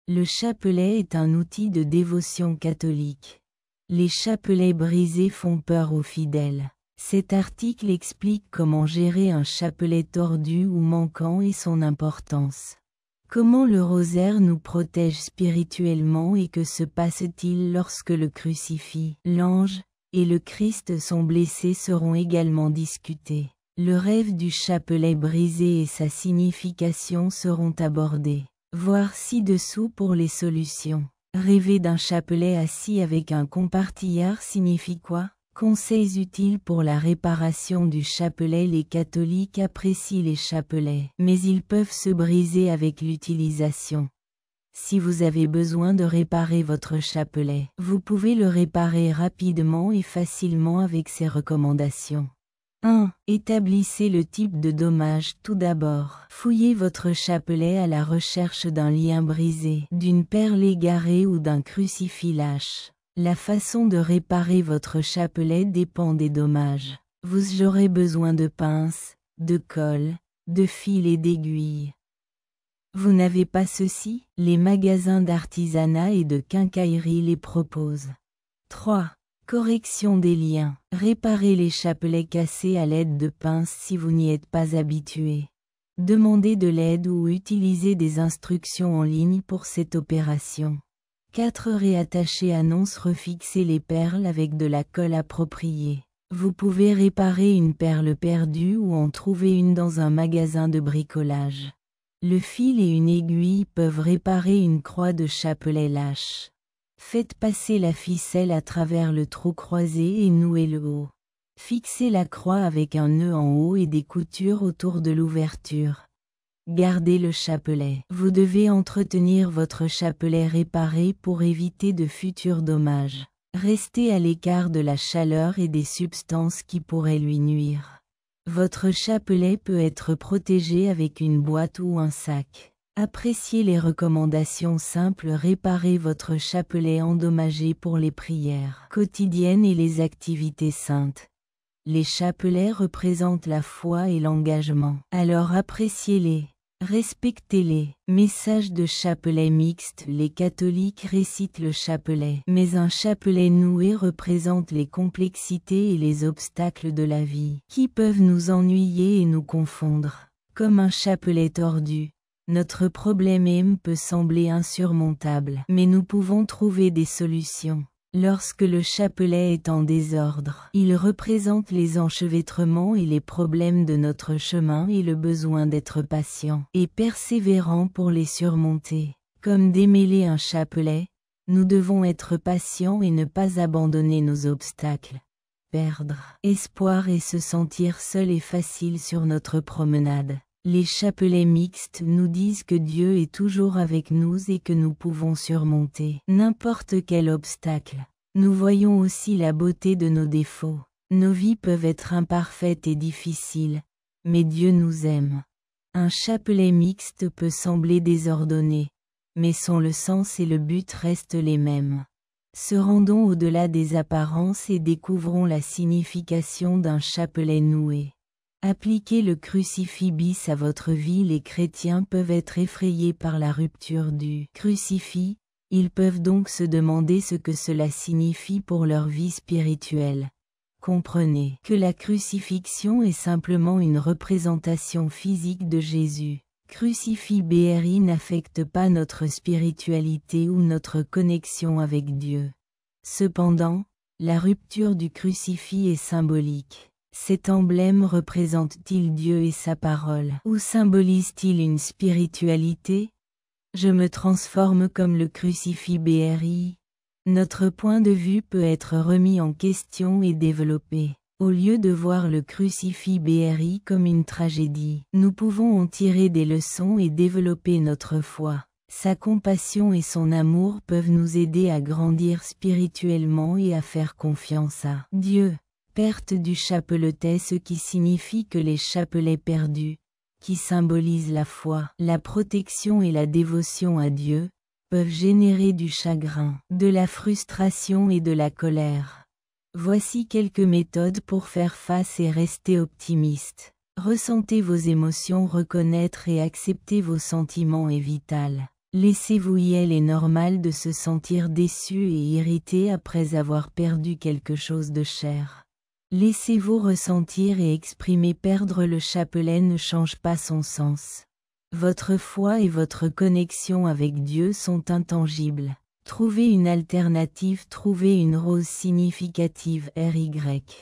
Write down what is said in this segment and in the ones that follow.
Le chapelet est un outil de dévotion catholique. Les chapelets brisés font peur aux fidèles. Cet article explique comment gérer un chapelet tordu ou manquant et son importance. Comment le rosaire nous protège spirituellement et que se passe-t-il lorsque le crucifix, l'ange, et le Christ sont blessés seront également discutés. Le rêve du chapelet brisé et sa signification seront abordés. Voir ci-dessous pour les solutions. Rêver d'un chapelet assis avec un compartillard signifie quoi? Conseils utiles pour la réparation du chapelet. Les catholiques apprécient les chapelets, mais ils peuvent se briser avec l'utilisation. Si vous avez besoin de réparer votre chapelet, vous pouvez le réparer rapidement et facilement avec ces recommandations. 1. Établissez le type de dommage. Tout d'abord, fouillez votre chapelet à la recherche d'un lien brisé, d'une perle égarée ou d'un crucifix lâche. La façon de réparer votre chapelet dépend des dommages. Vous aurez besoin de pinces, de colle, de fils et d'aiguilles. Vous n'avez pas ceci? Les magasins d'artisanat et de quincaillerie les proposent. 3. Correction des liens. Réparez les chapelets cassés à l'aide de pinces si vous n'y êtes pas habitué. Demandez de l'aide ou utilisez des instructions en ligne pour cette opération. 4. Réattacher annonce. Refixer les perles avec de la colle appropriée. Vous pouvez réparer une perle perdue ou en trouver une dans un magasin de bricolage. Le fil et une aiguille peuvent réparer une croix de chapelet lâche. Faites passer la ficelle à travers le trou croisé et nouez le haut. Fixez la croix avec un nœud en haut et des coutures autour de l'ouverture. Gardez le chapelet. Vous devez entretenir votre chapelet réparé pour éviter de futurs dommages. Restez à l'écart de la chaleur et des substances qui pourraient lui nuire. Votre chapelet peut être protégé avec une boîte ou un sac. Appréciez les recommandations simples. Réparez votre chapelet endommagé pour les prières quotidiennes et les activités saintes. Les chapelets représentent la foi et l'engagement. Alors appréciez-les. Respectez-les. Message de chapelet mixte. Les catholiques récitent le chapelet, mais un chapelet noué représente les complexités et les obstacles de la vie, qui peuvent nous ennuyer et nous confondre. Comme un chapelet tordu, notre problème peut sembler insurmontable, mais nous pouvons trouver des solutions. Lorsque le chapelet est en désordre, il représente les enchevêtrements et les problèmes de notre chemin et le besoin d'être patient et persévérant pour les surmonter. Comme démêler un chapelet, nous devons être patients et ne pas abandonner nos obstacles. Perdre espoir et se sentir seul est facile sur notre promenade. Les chapelets mixtes nous disent que Dieu est toujours avec nous et que nous pouvons surmonter n'importe quel obstacle. Nous voyons aussi la beauté de nos défauts. Nos vies peuvent être imparfaites et difficiles, mais Dieu nous aime. Un chapelet mixte peut sembler désordonné, mais le sens et le but restent les mêmes. Se rendons au-delà des apparences et découvrons la signification d'un chapelet noué. Appliquez le crucifix bis à votre vie. Les chrétiens peuvent être effrayés par la rupture du crucifix, ils peuvent donc se demander ce que cela signifie pour leur vie spirituelle. Comprenez que la crucifixion est simplement une représentation physique de Jésus. Crucifix BRI n'affecte pas notre spiritualité ou notre connexion avec Dieu. Cependant, la rupture du crucifix est symbolique. Cet emblème représente-t-il Dieu et sa parole, ou symbolise-t-il une spiritualité? Je me transforme comme le crucifix BRI. Notre point de vue peut être remis en question et développé. Au lieu de voir le crucifix BRI comme une tragédie, nous pouvons en tirer des leçons et développer notre foi. Sa compassion et son amour peuvent nous aider à grandir spirituellement et à faire confiance à Dieu. Perte du chapelet, ce qui signifie que les chapelets perdus, qui symbolisent la foi, la protection et la dévotion à Dieu, peuvent générer du chagrin, de la frustration et de la colère. Voici quelques méthodes pour faire face et rester optimiste. Ressentez vos émotions, reconnaître et accepter vos sentiments est vital. Laissez-vous y aller. Il est normal de se sentir déçu et irrité après avoir perdu quelque chose de cher. Laissez-vous ressentir et exprimer. Perdre le chapelet ne change pas son sens. Votre foi et votre connexion avec Dieu sont intangibles. Trouvez une alternative. Trouvez une rose significative RY.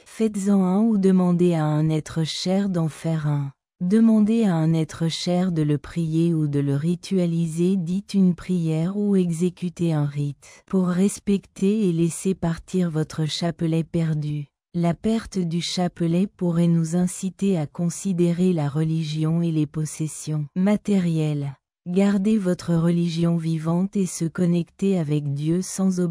Faites-en un ou demandez à un être cher d'en faire un. Demandez à un être cher de le prier ou de le ritualiser. Dites une prière ou exécutez un rite pour respecter et laisser partir votre chapelet perdu. La perte du chapelet pourrait nous inciter à considérer la religion et les possessions matérielles. Gardez votre religion vivante et se connecter avec Dieu sans obligation.